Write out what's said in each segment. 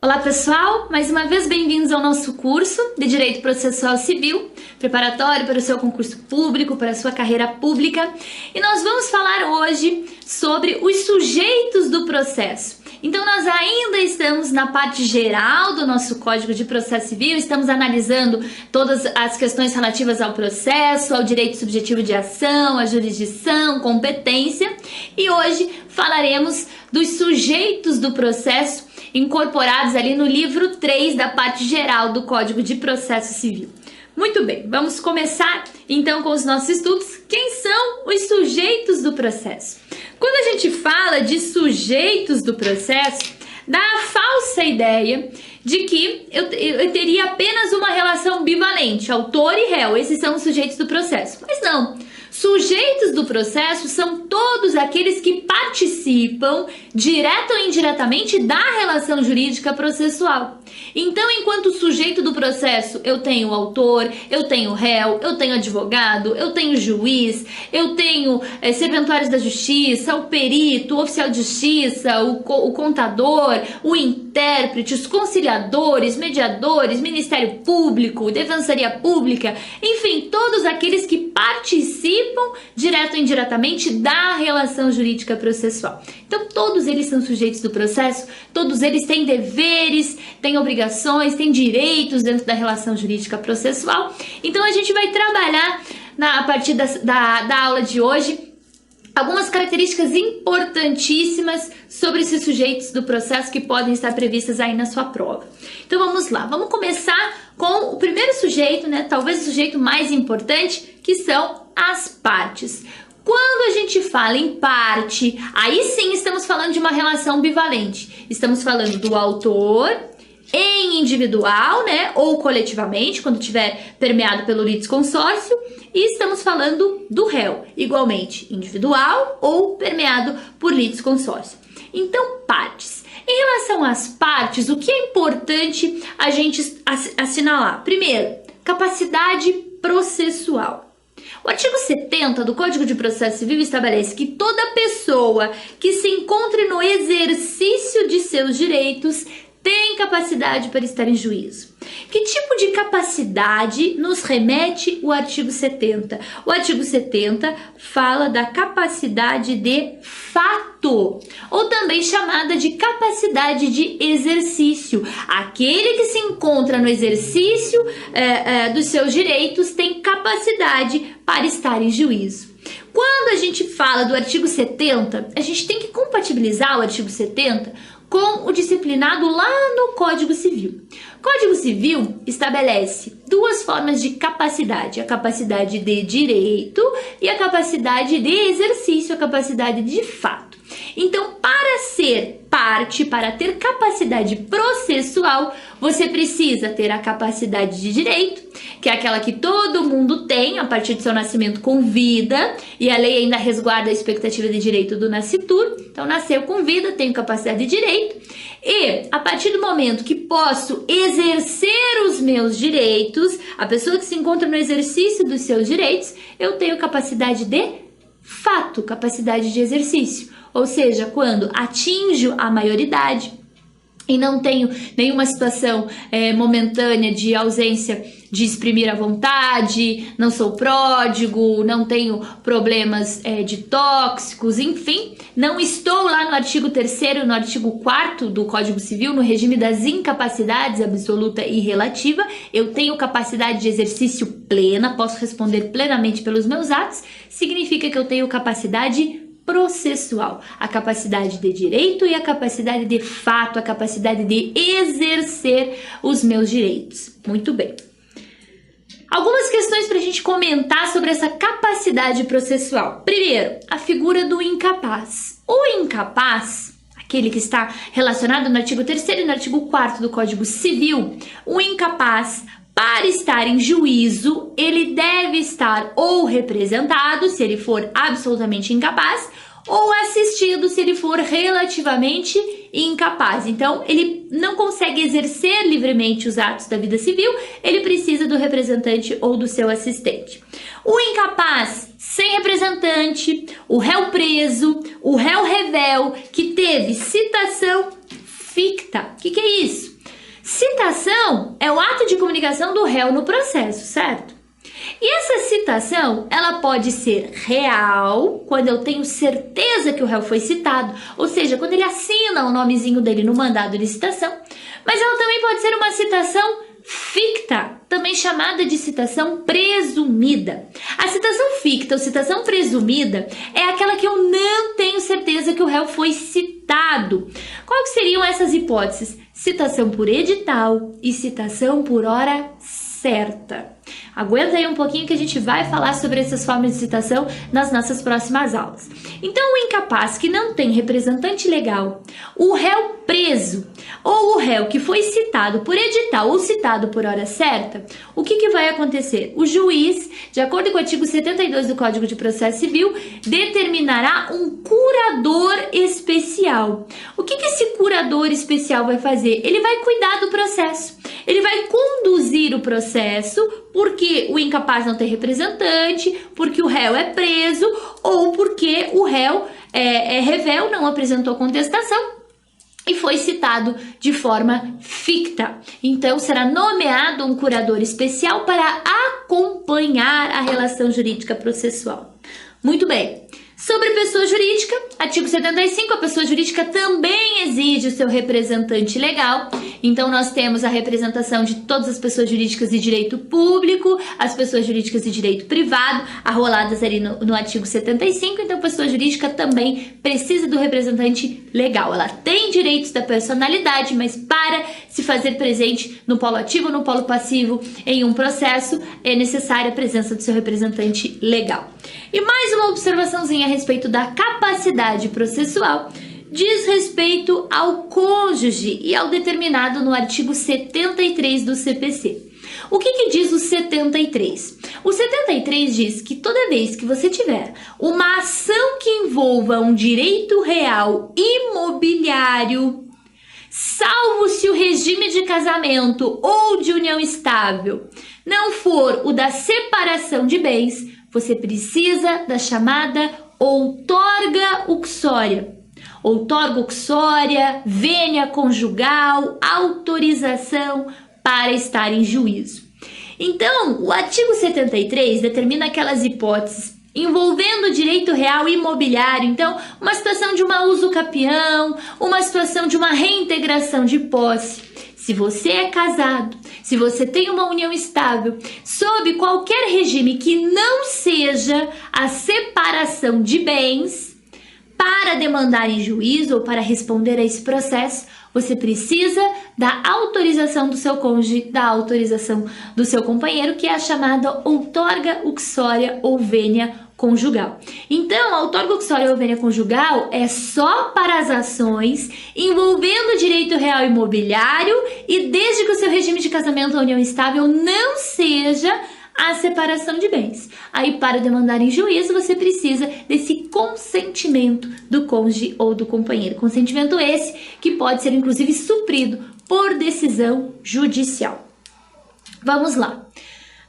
Olá pessoal, mais uma vez bem-vindos ao nosso curso de Direito Processual Civil, preparatório para o seu concurso público, para a sua carreira pública. E nós vamos falar hoje sobre os sujeitos do processo. Então nós ainda estamos na parte geral do nosso Código de Processo Civil, estamos analisando todas as questões relativas ao processo, ao direito subjetivo de ação, à jurisdição, competência, e hoje falaremos dos sujeitos do processo incorporados ali no livro 3 da parte geral do Código de Processo Civil. Muito bem, vamos começar então com os nossos estudos. Quem são os sujeitos do processo? Quando a gente fala de sujeitos do processo, dá a falsa ideia de que eu teria apenas uma relação bivalente, autor e réu, esses são os sujeitos do processo. Mas não, sujeitos do processo são todos aqueles que participam, direto ou indiretamente, da relação jurídica processual. Então, enquanto sujeito do processo, eu tenho o autor, eu tenho o réu, eu tenho advogado, eu tenho juiz, eu tenho serventuários da justiça, o perito, o oficial de justiça, o contador, o intérprete, os conciliadores, mediadores, Ministério Público, Defensoria Pública, enfim, todos aqueles que participam, direto ou indiretamente, da relação jurídica processual. Então, todos eles são sujeitos do processo, todos eles têm deveres, têm obrigações, têm direitos dentro da relação jurídica processual. Então, a gente vai trabalhar, a partir da aula de hoje, algumas características importantíssimas sobre esses sujeitos do processo que podem estar previstas aí na sua prova. Então, vamos lá. Vamos começar com o primeiro sujeito, né? Talvez o sujeito mais importante, que são as partes. Quando a gente fala em parte, aí sim estamos falando de uma relação bivalente. Estamos falando do autor em individual, né, ou coletivamente, quando tiver permeado pelo litisconsórcio, e estamos falando do réu, igualmente individual ou permeado por litisconsórcio. Então, partes. Em relação às partes, o que é importante a gente assinalar? Primeiro, capacidade processual. O artigo 70 do Código de Processo Civil estabelece que toda pessoa que se encontre no exercício de seus direitos tem capacidade para estar em juízo. Que tipo de capacidade nos remete o artigo 70? O artigo 70 fala da capacidade de fato, ou também chamada de capacidade de exercício. Aquele que se encontra no exercício dos seus direitos tem capacidade para estar em juízo. Quando a gente fala do artigo 70, a gente tem que compatibilizar o artigo 70 com o disciplinado lá no Código Civil. O Código Civil estabelece duas formas de capacidade, a capacidade de direito e a capacidade de exercício, a capacidade de fato. Então, para ser parte, para ter capacidade processual, você precisa ter a capacidade de direito, que é aquela que todo mundo tem a partir do seu nascimento com vida, e a lei ainda resguarda a expectativa de direito do nascituro. Então, nasceu com vida, tenho capacidade de direito, e a partir do momento que posso exercer os meus direitos, a pessoa que se encontra no exercício dos seus direitos, eu tenho capacidade de fato, capacidade de exercício. Ou seja, quando atinjo a maioridade e não tenho nenhuma situação momentânea de ausência de exprimir a vontade, não sou pródigo, não tenho problemas de tóxicos, enfim, não estou lá no artigo 3º, no artigo 4º do Código Civil, no regime das incapacidades absoluta e relativa, eu tenho capacidade de exercício plena, posso responder plenamente pelos meus atos, significa que eu tenho capacidade processual, a capacidade de direito e a capacidade de fato, a capacidade de exercer os meus direitos. Muito bem. Algumas questões para a gente comentar sobre essa capacidade processual. Primeiro, a figura do incapaz. O incapaz, aquele que está relacionado no artigo 3º e no artigo 4º do Código Civil, o incapaz, para estar em juízo, ele deve estar ou representado, se ele for absolutamente incapaz, ou assistido, se ele for relativamente incapaz. Então, ele não consegue exercer livremente os atos da vida civil, ele precisa do representante ou do seu assistente. O incapaz sem representante, o réu preso, o réu revel, que teve citação ficta. O que é isso? Citação é o ato de comunicação do réu no processo, certo? E essa citação, ela pode ser real, quando eu tenho certeza que o réu foi citado, ou seja, quando ele assina o nomezinho dele no mandado de citação, mas ela também pode ser uma citação ficta, também chamada de citação presumida. A citação ficta ou citação presumida é aquela que eu não tenho certeza que o réu foi citado. Quais seriam essas hipóteses? Citação por edital e citação por hora certa. Aguenta aí um pouquinho que a gente vai falar sobre essas formas de citação nas nossas próximas aulas. Então, o incapaz que não tem representante legal, o réu preso ou o réu que foi citado por edital ou citado por hora certa, o que vai acontecer? O juiz, de acordo com o artigo 72 do Código de Processo Civil, determinará um curador especial. O que esse curador especial vai fazer? Ele vai cuidar do processo. Ele vai conduzir o processo porque o incapaz não tem representante, porque o réu é preso ou porque o réu é revel, não apresentou contestação e foi citado de forma ficta. Então, será nomeado um curador especial para acompanhar a relação jurídica processual. Muito bem. Sobre pessoa jurídica, artigo 75, a pessoa jurídica também exige o seu representante legal. Então, nós temos a representação de todas as pessoas jurídicas de direito público, as pessoas jurídicas de direito privado, arroladas ali no artigo 75. Então, a pessoa jurídica também precisa do representante legal. Ela tem direitos da personalidade, mas para se fazer presente no polo ativo ou no polo passivo em um processo, é necessária a presença do seu representante legal. E mais uma observaçãozinha a respeito da capacidade processual, diz respeito ao cônjuge e ao determinado no artigo 73 do CPC. O que diz o 73? O 73 diz que toda vez que você tiver uma ação que envolva um direito real imobiliário, salvo se o regime de casamento ou de união estável não for o da separação de bens, você precisa da chamada outorga uxória. Outorga uxória, vênia conjugal, autorização para estar em juízo. Então, o artigo 73 determina aquelas hipóteses envolvendo o direito real imobiliário. Então, uma situação de uma usucapião, uma situação de uma reintegração de posse. Se você é casado, se você tem uma união estável, sob qualquer regime que não seja a separação de bens, para demandar em juízo ou para responder a esse processo, você precisa da autorização do seu cônjuge, da autorização do seu companheiro, que é a chamada outorga uxória ou vênia conjugal. Então, a outorga uxória ou vênia conjugal é só para as ações envolvendo direito real imobiliário e desde que o seu regime de casamento ou união estável não seja a separação de bens. Aí, para demandar em juízo, você precisa desse consentimento do cônjuge ou do companheiro. Consentimento esse que pode ser, inclusive, suprido por decisão judicial. Vamos lá.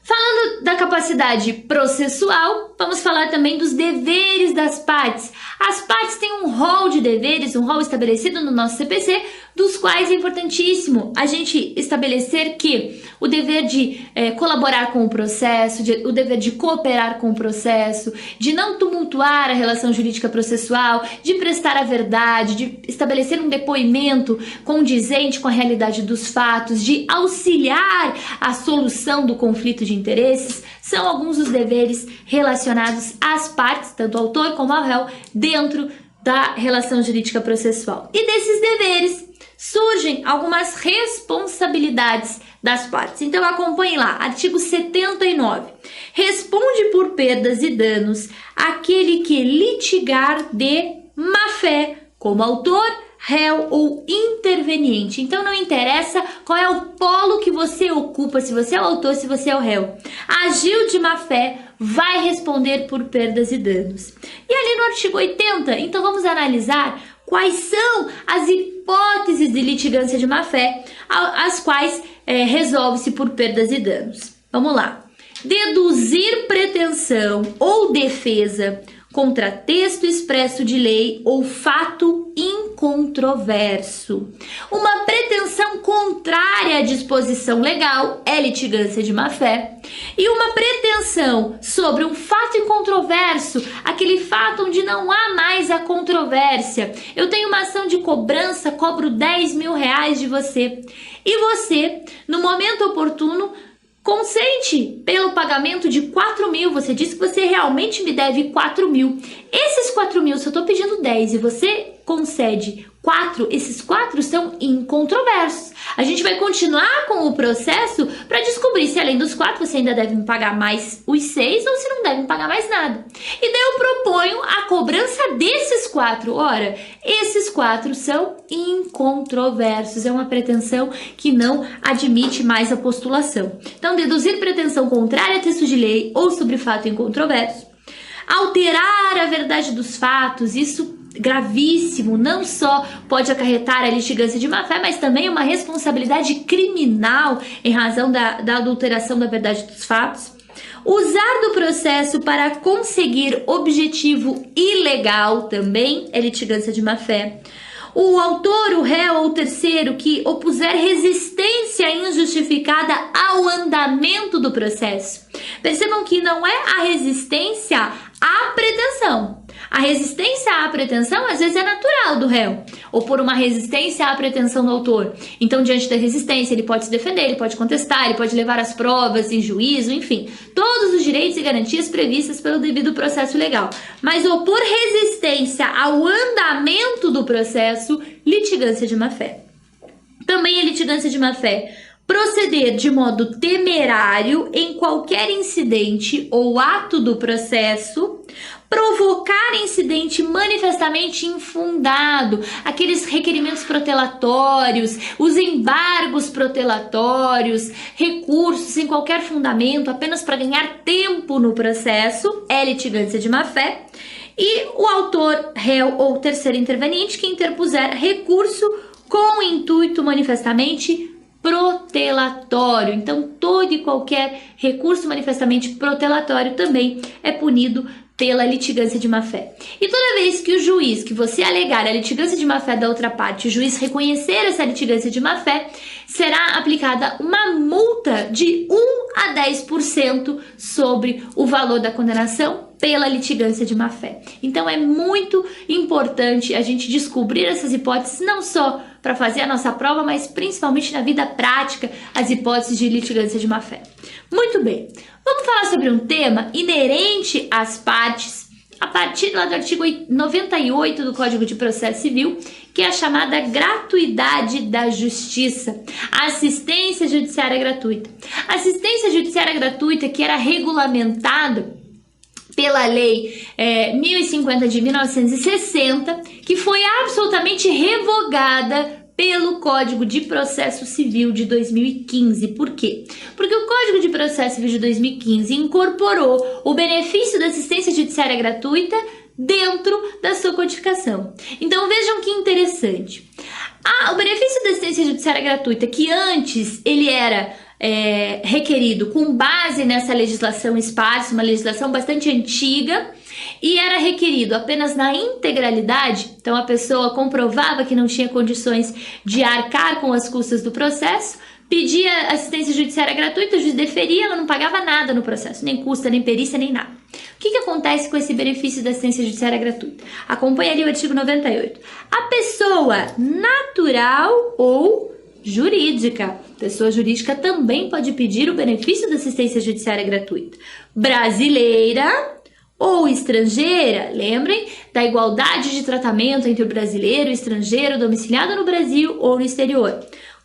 Falando da capacidade processual, vamos falar também dos deveres das partes. As partes têm um rol de deveres, um rol estabelecido no nosso CPC, dos quais é importantíssimo a gente estabelecer que o dever de colaborar com o processo, o dever de cooperar com o processo, de não tumultuar a relação jurídica processual, de prestar a verdade, de estabelecer um depoimento condizente com a realidade dos fatos, de auxiliar a solução do conflito de interesses, são alguns dos deveres relacionados às partes, tanto ao autor como ao réu, dentro da relação jurídica processual. E desses deveres surgem algumas responsabilidades das partes. Então acompanhe lá, artigo 79. Responde por perdas e danos aquele que litigar de má-fé, como autor, réu ou interveniente. Então não interessa qual é o polo que você ocupa, se você é o autor, se você é o réu. Agiu de má-fé, vai responder por perdas e danos. E ali no artigo 80, então vamos analisar quais são as hipóteses de litigância de má-fé, as quais resolve-se por perdas e danos. Vamos lá. Deduzir pretensão ou defesa contratexto expresso de lei ou fato incontroverso. Uma pretensão contrária à disposição legal é litigância de má-fé. E uma pretensão sobre um fato incontroverso, aquele fato onde não há mais a controvérsia. Eu tenho uma ação de cobrança, cobro 10 mil reais de você. E você, no momento oportuno, consente pelo pagamento de 4 mil. Você disse que você realmente me deve 4 mil. Esses 4 mil, se eu estou pedindo 10 e você concede 4, esses 4 são incontroversos. A gente vai continuar com o processo para descobrir se além dos 4 você ainda deve me pagar mais os 6 ou se não deve me pagar mais nada. E daí eu proponho a cobrança desses 4. Ora, esses 4 são incontroversos. É uma pretensão que não admite mais a postulação. Então, deduzir pretensão contrária a texto de lei ou sobre fato incontroverso. Alterar a verdade dos fatos, isso gravíssimo, não só pode acarretar a litigância de má-fé, mas também uma responsabilidade criminal em razão da adulteração da verdade dos fatos. Usar do processo para conseguir objetivo ilegal também é litigância de má-fé. O autor, o réu ou o terceiro que opuser resistência injustificada ao andamento do processo. Percebam que não é a resistência à pretensão. A resistência à pretensão às vezes é natural do réu, ou por uma resistência à pretensão do autor. Então, diante da resistência, ele pode se defender, ele pode contestar, ele pode levar as provas em juízo, enfim, todos os direitos e garantias previstas pelo devido processo legal. Mas opor resistência ao andamento do processo, litigância de má-fé. Também é litigância de má-fé proceder de modo temerário em qualquer incidente ou ato do processo, provocar incidente manifestamente infundado, aqueles requerimentos protelatórios, os embargos protelatórios, recursos sem qualquer fundamento, apenas para ganhar tempo no processo, é litigância de má-fé. E o autor, réu ou terceiro interveniente que interpuser recurso com intuito manifestamente protelatório. Então, todo e qualquer recurso manifestamente protelatório também é punido pela litigância de má-fé. E toda vez que o juiz, que você alegar a litigância de má-fé da outra parte, o juiz reconhecer essa litigância de má-fé, será aplicada uma multa de 1 a 10% sobre o valor da condenação pela litigância de má-fé. Então é muito importante a gente descobrir essas hipóteses, não só para fazer a nossa prova, mas principalmente na vida prática, as hipóteses de litigância de má-fé. Muito bem, vamos falar sobre um tema inerente às partes, a partir lá do artigo 98 do Código de Processo Civil, que é a chamada gratuidade da justiça, a assistência judiciária gratuita. A assistência judiciária gratuita que era regulamentada pela Lei 1050 de 1960, que foi absolutamente revogada pelo Código de Processo Civil de 2015. Por quê? Porque o Código de Processo Civil de 2015 incorporou o benefício da assistência judiciária gratuita dentro da sua codificação. Então vejam que interessante. O benefício da assistência judiciária gratuita, que antes ele era requerido com base nessa legislação esparsa, uma legislação bastante antiga, e era requerido apenas na integralidade, então a pessoa comprovava que não tinha condições de arcar com as custas do processo, pedia assistência judiciária gratuita, o juiz deferia, ela não pagava nada no processo, nem custa, nem perícia, nem nada. O que acontece com esse benefício da assistência judiciária gratuita? Acompanhe ali o artigo 98. A pessoa natural ou jurídica, pessoa jurídica também pode pedir o benefício da assistência judiciária gratuita. Brasileira ou estrangeira, lembrem da igualdade de tratamento entre o brasileiro e o estrangeiro domiciliado no Brasil ou no exterior,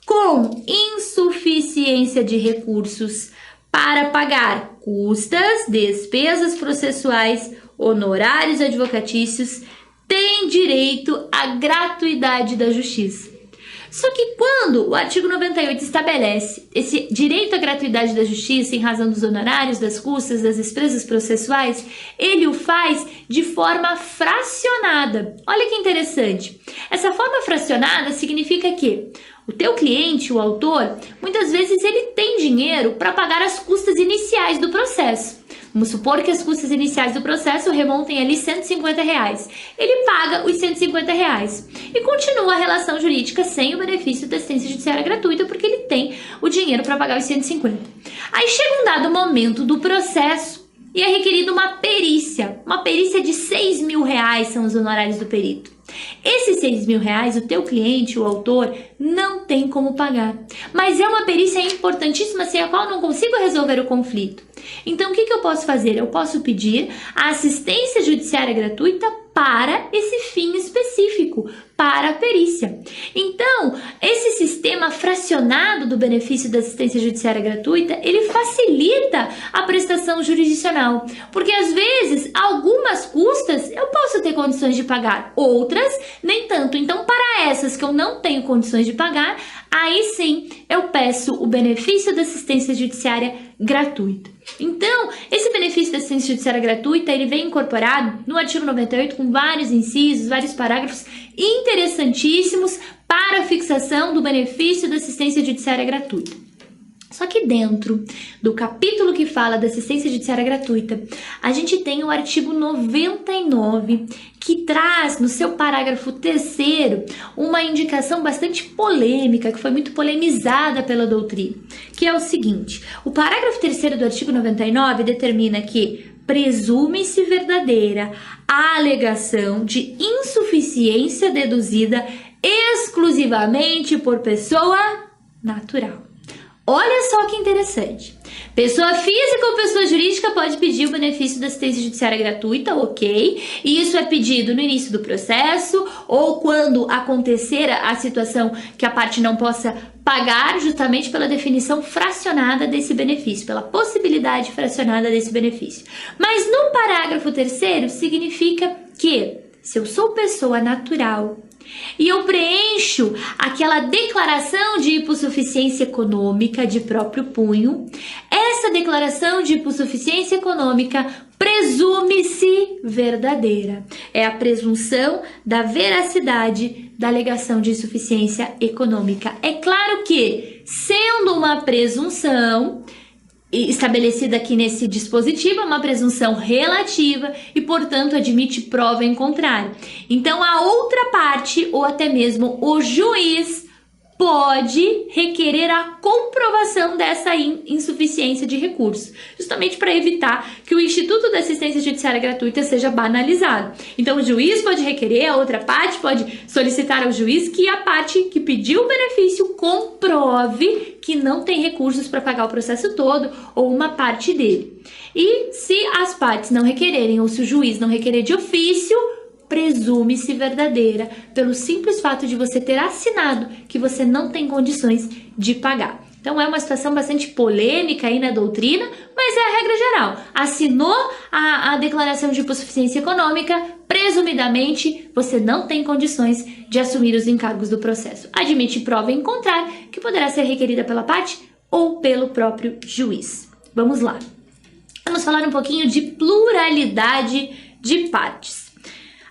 com insuficiência de recursos para pagar custas, despesas processuais, honorários advocatícios, tem direito à gratuidade da justiça. Só que quando o artigo 98 estabelece esse direito à gratuidade da justiça em razão dos honorários, das custas, das despesas processuais, ele o faz de forma fracionada. Olha que interessante. Essa forma fracionada significa que o teu cliente, o autor, muitas vezes ele tem dinheiro para pagar as custas iniciais do processo. Vamos supor que as custas iniciais do processo remontem ali R$150. Ele paga os R$150 e continua a relação jurídica sem o benefício da assistência judiciária gratuita, porque ele tem o dinheiro para pagar os 150. Aí chega um dado momento do processo e é requerida uma perícia de R$6.000 são os honorários do perito. Esses R$6.000, o teu cliente, o autor, não tem como pagar. Mas é uma perícia importantíssima sem a qual eu não consigo resolver o conflito. Então, o que eu posso fazer? Eu posso pedir a assistência judiciária gratuita para esse fim específico, para a perícia. Então, esse sistema fracionado do benefício da assistência judiciária gratuita, ele facilita a prestação jurisdicional, porque às vezes algumas custas eu posso ter condições de pagar, outras nem tanto. Então, para essas que eu não tenho condições de pagar, aí sim eu peço o benefício da assistência judiciária gratuita. Então, esse benefício da assistência judiciária gratuita, ele vem incorporado no artigo 98 com vários incisos, vários parágrafos interessantíssimos para a fixação do benefício da assistência judiciária gratuita. Só que dentro do capítulo que fala da assistência judiciária gratuita, a gente tem o artigo 99, que traz no seu parágrafo 3º uma indicação bastante polêmica, que foi muito polemizada pela doutrina, que é o seguinte: o parágrafo 3º do artigo 99 determina que presume-se verdadeira a alegação de insuficiência deduzida exclusivamente por pessoa natural. Olha só que interessante. Pessoa física ou pessoa jurídica pode pedir o benefício da assistência judiciária gratuita, ok? E isso é pedido no início do processo ou quando acontecer a situação que a parte não possa pagar, justamente pela definição fracionada desse benefício, pela possibilidade fracionada desse benefício. Mas no parágrafo 3º significa que se eu sou pessoa natural e eu preencho aquela declaração de hipossuficiência econômica de próprio punho, essa declaração de hipossuficiência econômica presume-se verdadeira. É a presunção da veracidade da alegação de insuficiência econômica. É claro que, sendo uma presunção estabelecida aqui nesse dispositivo, é uma presunção relativa e, portanto, admite prova em contrário. Então, a outra parte, ou até mesmo o juiz, pode requerer a comprovação dessa insuficiência de recurso, justamente para evitar que o Instituto da Assistência Judiciária Gratuita seja banalizado. Então, o juiz pode requerer, a outra parte pode solicitar ao juiz que a parte que pediu o benefício comprove que não tem recursos para pagar o processo todo ou uma parte dele. E se as partes não requererem ou se o juiz não requerer de ofício, presume-se verdadeira pelo simples fato de você ter assinado que você não tem condições de pagar. Então é uma situação bastante polêmica aí na doutrina, mas é a regra geral. Assinou a declaração de hipossuficiência econômica, presumidamente você não tem condições de assumir os encargos do processo. Admite prova em contrário, que poderá ser requerida pela parte ou pelo próprio juiz. Vamos lá. Vamos falar um pouquinho de pluralidade de partes.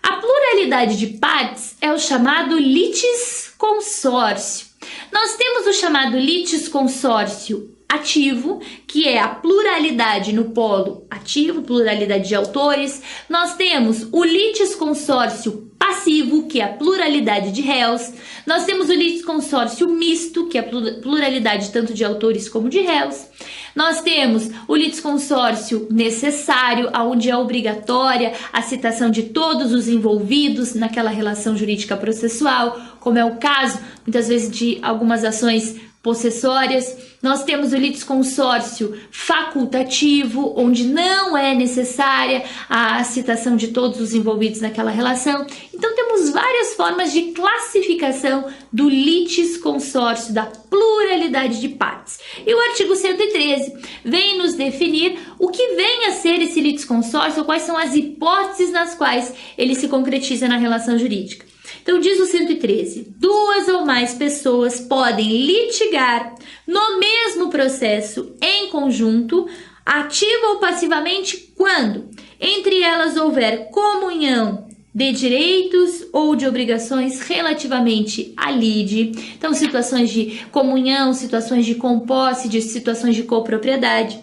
A pluralidade de partes é o chamado litisconsórcio. Nós temos o chamado litisconsórcio ativo, que é a pluralidade no polo ativo, pluralidade de autores. Nós temos o litisconsórcio passivo, que é a pluralidade de réus. Nós temos o litisconsórcio misto, que é a pluralidade tanto de autores como de réus. Nós temos o litisconsórcio necessário, onde é obrigatória a citação de todos os envolvidos naquela relação jurídica processual, como é o caso, muitas vezes, de algumas ações possessórias. Nós temos o litisconsórcio facultativo, onde não é necessária a citação de todos os envolvidos naquela relação. Então, temos várias formas de classificação do litisconsórcio, da pluralidade de partes. E o artigo 113 vem nos definir o que vem a ser esse litisconsórcio, quais são as hipóteses nas quais ele se concretiza na relação jurídica. Então, diz o 113, 2 ou mais pessoas podem litigar no mesmo processo em conjunto, ativa ou passivamente, quando entre elas houver comunhão de direitos ou de obrigações relativamente à lide. Então, situações de comunhão, situações de composse, de situações de copropriedade.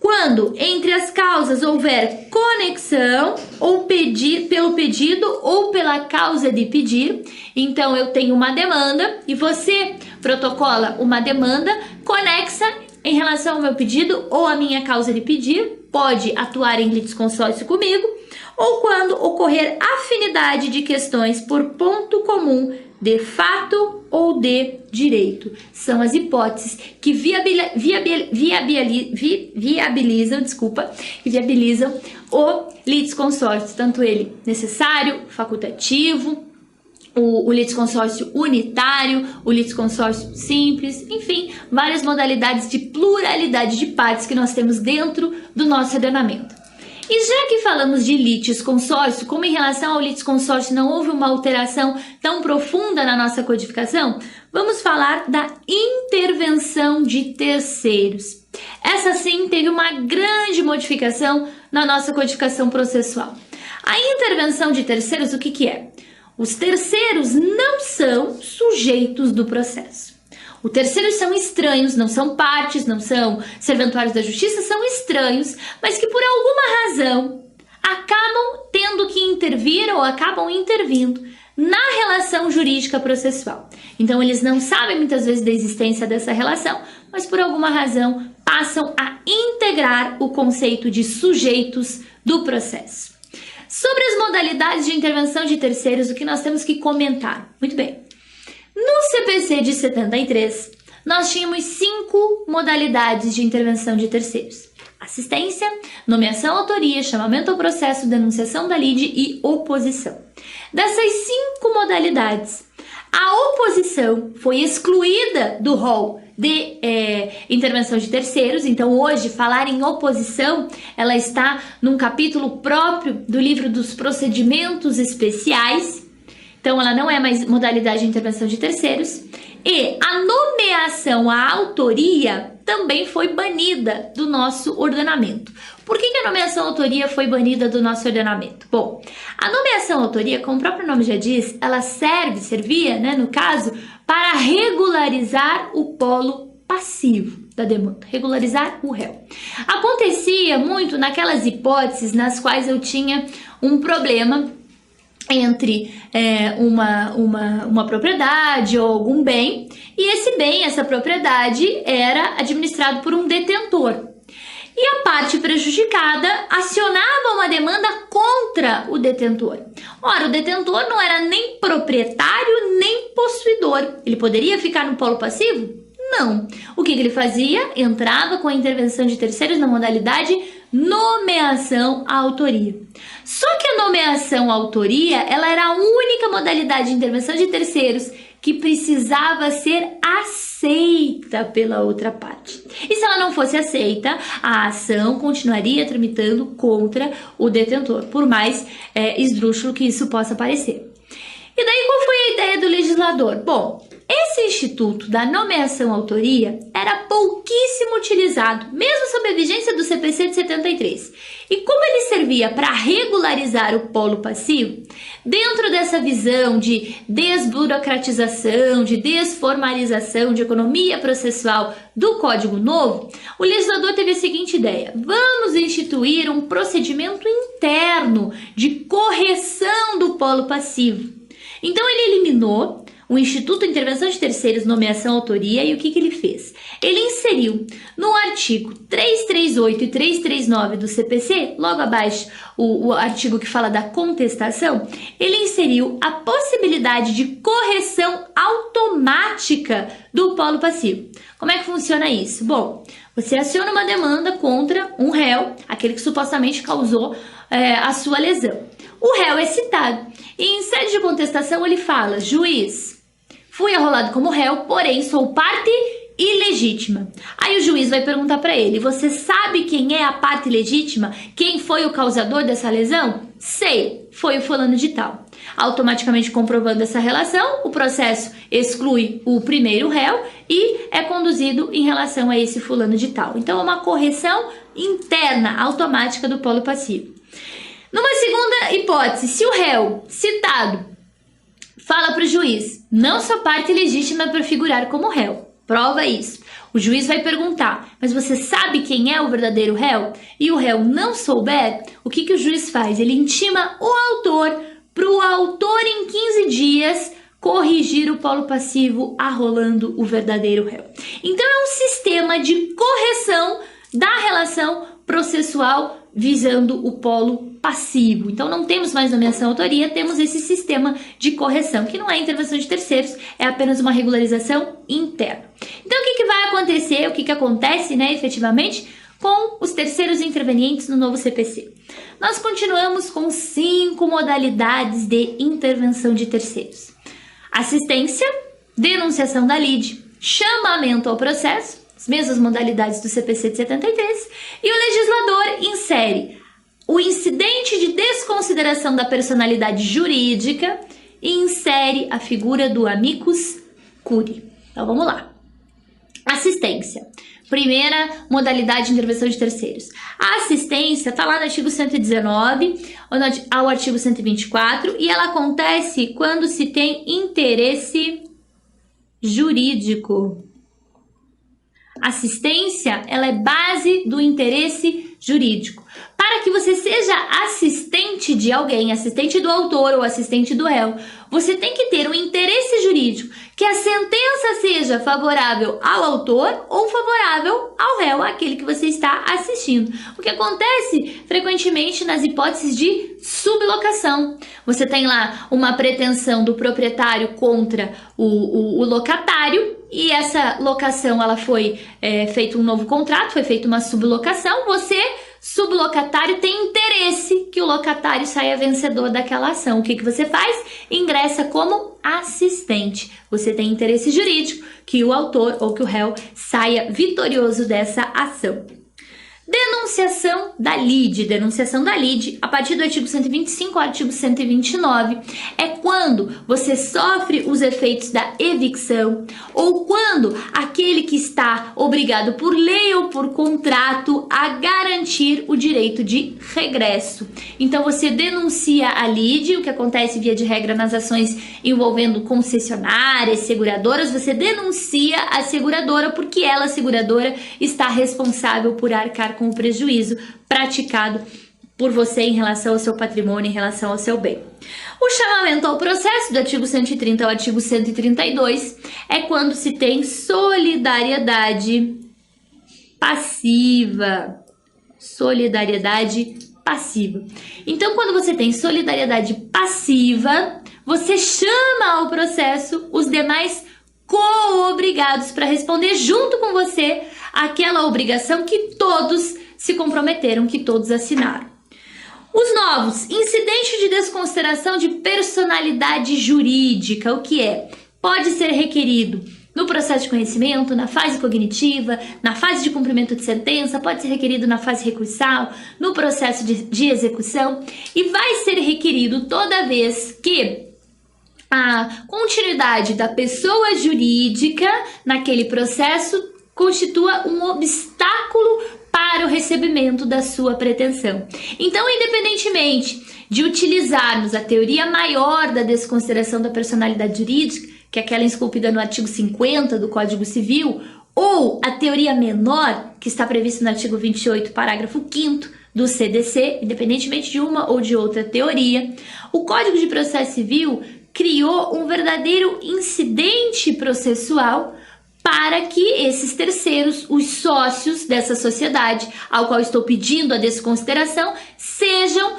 Quando entre as causas houver conexão ou pelo pedido ou pela causa de pedir, então eu tenho uma demanda e você protocola uma demanda conexa em relação ao meu pedido ou à minha causa de pedir, pode atuar em litisconsórcio comigo, ou quando ocorrer afinidade de questões por ponto comum de fato ou de direito. São as hipóteses que viabilizam o litisconsórcio, tanto ele necessário, facultativo, o litisconsórcio unitário, o litisconsórcio simples, enfim, várias modalidades de pluralidade de partes que nós temos dentro do nosso ordenamento. E já que falamos de litisconsórcio, como em relação ao litisconsórcio não houve uma alteração tão profunda na nossa codificação, vamos falar da intervenção de terceiros. Essa sim teve uma grande modificação na nossa codificação processual. A intervenção de terceiros, o que é? Os terceiros não são sujeitos do processo. Os terceiros são estranhos, não são partes, não são serventuários da justiça, são estranhos, mas que por alguma razão acabam tendo que intervir ou acabam intervindo na relação jurídica processual. Então, eles não sabem muitas vezes da existência dessa relação, mas por alguma razão passam a integrar o conceito de sujeitos do processo. Sobre as modalidades de intervenção de terceiros, o que nós temos que comentar? Muito bem. No CPC de 73, nós tínhamos 5 modalidades de intervenção de terceiros: assistência, nomeação, autoria, chamamento ao processo, denunciação da lide e oposição. Dessas 5 modalidades, a oposição foi excluída do rol de intervenção de terceiros. Então, hoje, falar em oposição, ela está num capítulo próprio do livro dos procedimentos especiais. Então, ela não é mais modalidade de intervenção de terceiros. E a nomeação à autoria também foi banida do nosso ordenamento. Por que a nomeação à autoria foi banida do nosso ordenamento? Bom, a nomeação à autoria, como o próprio nome já diz, ela servia, no caso, para regularizar o polo passivo da demanda, regularizar o réu. Acontecia muito naquelas hipóteses nas quais eu tinha um problema entre uma propriedade ou algum bem, e esse bem, essa propriedade, era administrado por um detentor. E a parte prejudicada acionava uma demanda contra o detentor. Ora, o detentor não era nem proprietário nem possuidor. Ele poderia ficar no polo passivo? Não. O que ele fazia? Entrava com a intervenção de terceiros na modalidade nomeação à autoria. Só que a nomeação à autoria, ela era a única modalidade de intervenção de terceiros que precisava ser aceita pela outra parte. E se ela não fosse aceita, a ação continuaria tramitando contra o detentor, por mais esdrúxulo que isso possa parecer. E daí qual foi a ideia do legislador? Bom, esse instituto da nomeação à autoria era pouquíssimo utilizado, mesmo sob a vigência do CPC de 73. E como ele servia para regularizar o polo passivo, dentro dessa visão de desburocratização, de desformalização, de economia processual do Código Novo, o legislador teve a seguinte ideia: vamos instituir um procedimento interno de correção do polo passivo. Então ele eliminou o Instituto de Intervenção de Terceiros, Nomeação, Autoria, e o que ele fez? Ele inseriu no artigo 338 e 339 do CPC, logo abaixo o artigo que fala da contestação, ele inseriu a possibilidade de correção automática do polo passivo. Como é que funciona isso? Bom, você aciona uma demanda contra um réu, aquele que supostamente causou a sua lesão. O réu é citado e em sede de contestação ele fala: juiz, fui arrolado como réu, porém sou parte ilegítima. Aí o juiz vai perguntar para ele: você sabe quem é a parte legítima? Quem foi o causador dessa lesão? Sei, foi o fulano de tal. Automaticamente comprovando essa relação, o processo exclui o primeiro réu e é conduzido em relação a esse fulano de tal. Então é uma correção interna automática do polo passivo. Numa segunda hipótese, se o réu citado fala para o juiz: não sou parte legítima para figurar como réu, prova isso. O juiz vai perguntar, mas você sabe quem é o verdadeiro réu? E o réu não souber, o que o juiz faz? Ele intima o autor para o autor em 15 dias corrigir o polo passivo arrolando o verdadeiro réu. Então é um sistema de correção da relação processual visando o polo passivo. Então não temos mais nomeação autoria, temos esse sistema de correção, que não é intervenção de terceiros, é apenas uma regularização interna. Então o que vai acontecer, o que acontece, efetivamente, com os terceiros intervenientes no novo CPC? Nós continuamos com 5 modalidades de intervenção de terceiros: assistência, denunciação da lide, chamamento ao processo, as mesmas modalidades do CPC de 73, e o legislador insere o incidente de desconsideração da personalidade jurídica e insere a figura do amicus curiae. Então vamos lá. Assistência. Primeira modalidade de intervenção de terceiros. A assistência está lá no artigo 119 ao artigo 124 e ela acontece quando se tem interesse jurídico. Assistência, ela é base do interesse jurídico. Para que você seja assistente de alguém, assistente do autor ou assistente do réu, você tem que ter um interesse jurídico, que a sentença seja favorável ao autor ou favorável ao réu, aquele que você está assistindo. O que acontece frequentemente nas hipóteses de sublocação. Você tem lá uma pretensão do proprietário contra o locatário, e essa locação ela foi feito um novo contrato, foi feita uma sublocação, você, sublocatário, tem interesse que o locatário saia vencedor daquela ação. O que você faz? Ingressa como assistente. Você tem interesse jurídico que o autor ou que o réu saia vitorioso dessa ação. Denunciação da lide. Denunciação da lide, a partir do artigo 125 ao artigo 129, é quando você sofre os efeitos da evicção ou quando aquele que está obrigado por lei ou por contrato a garantir o direito de regresso. Então você denuncia a lide, o que acontece via de regra nas ações envolvendo concessionárias, seguradoras, você denuncia a seguradora porque ela, a seguradora, está responsável por arcar com o prejuízo praticado por você em relação ao seu patrimônio, em relação ao seu bem. O chamamento ao processo, do artigo 130 ao artigo 132, é quando se tem solidariedade passiva. Solidariedade passiva. Então, quando você tem solidariedade passiva, você chama ao processo os demais co-obrigados para responder junto com você aquela obrigação que todos se comprometeram, que todos assinaram. Os novos, incidente de desconsideração de personalidade jurídica, o que é? Pode ser requerido no processo de conhecimento, na fase cognitiva, na fase de cumprimento de sentença, pode ser requerido na fase recursal, no processo de execução e vai ser requerido toda vez que a continuidade da pessoa jurídica naquele processo constitua um obstáculo para o recebimento da sua pretensão. Então, independentemente de utilizarmos a teoria maior da desconsideração da personalidade jurídica, que é aquela esculpida no artigo 50 do Código Civil, ou a teoria menor, que está prevista no artigo 28, parágrafo 5º do CDC, independentemente de uma ou de outra teoria, o Código de Processo Civil criou um verdadeiro incidente processual para que esses terceiros, os sócios dessa sociedade, ao qual estou pedindo a desconsideração, sejam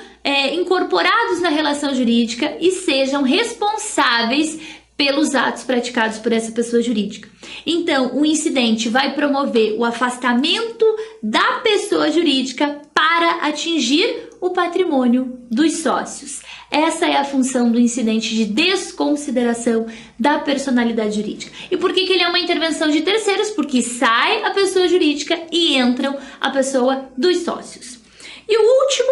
incorporados na relação jurídica e sejam responsáveis pelos atos praticados por essa pessoa jurídica. Então, o incidente vai promover o afastamento da pessoa jurídica para atingir o patrimônio dos sócios. Essa é a função do incidente de desconsideração da personalidade jurídica. E por que ele é uma intervenção de terceiros? Porque sai a pessoa jurídica e entram a pessoa dos sócios. E o último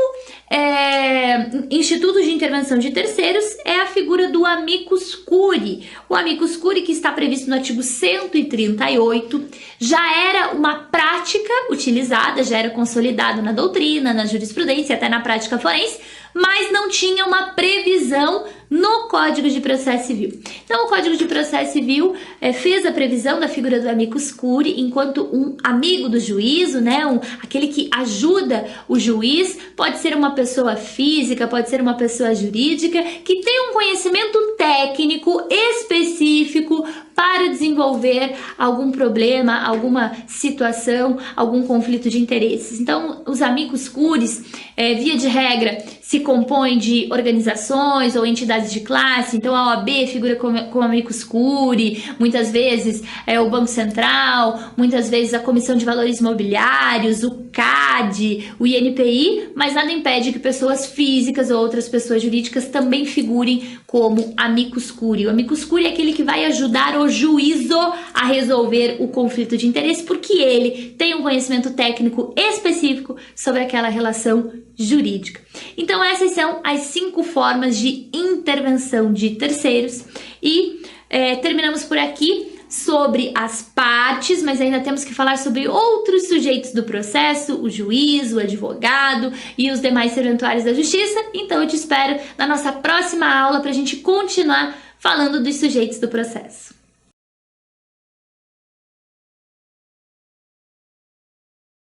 instituto de intervenção de terceiros é a figura do amicus curiae. O amicus curiae, que está previsto no artigo 138, já era uma prática utilizada, já era consolidado na doutrina, na jurisprudência e até na prática forense, mas não tinha uma previsão no Código de Processo Civil. Então, o Código de Processo Civil fez a previsão da figura do amicus curiae enquanto um amigo do juízo, né? Aquele que ajuda o juiz, pode ser uma pessoa física, pode ser uma pessoa jurídica, que tem um conhecimento técnico específico para desenvolver algum problema, alguma situação, algum conflito de interesses. Então, os amicus curiae, via de regra, se compõem de organizações ou entidades de classe. Então, a OAB figura como amicus curiae, muitas vezes o Banco Central, muitas vezes a Comissão de Valores Imobiliários, o CAD, o INPI, mas nada impede que pessoas físicas ou outras pessoas jurídicas também figurem como amicus curiae. O amicus curiae é aquele que vai ajudar o juízo a resolver o conflito de interesse, porque ele tem um conhecimento técnico específico sobre aquela relação jurídica. Então, essas são as 5 formas de intervenção de terceiros e terminamos por aqui sobre as partes, mas ainda temos que falar sobre outros sujeitos do processo, o juiz, o advogado e os demais serventuários da justiça. Então, eu te espero na nossa próxima aula para a gente continuar falando dos sujeitos do processo.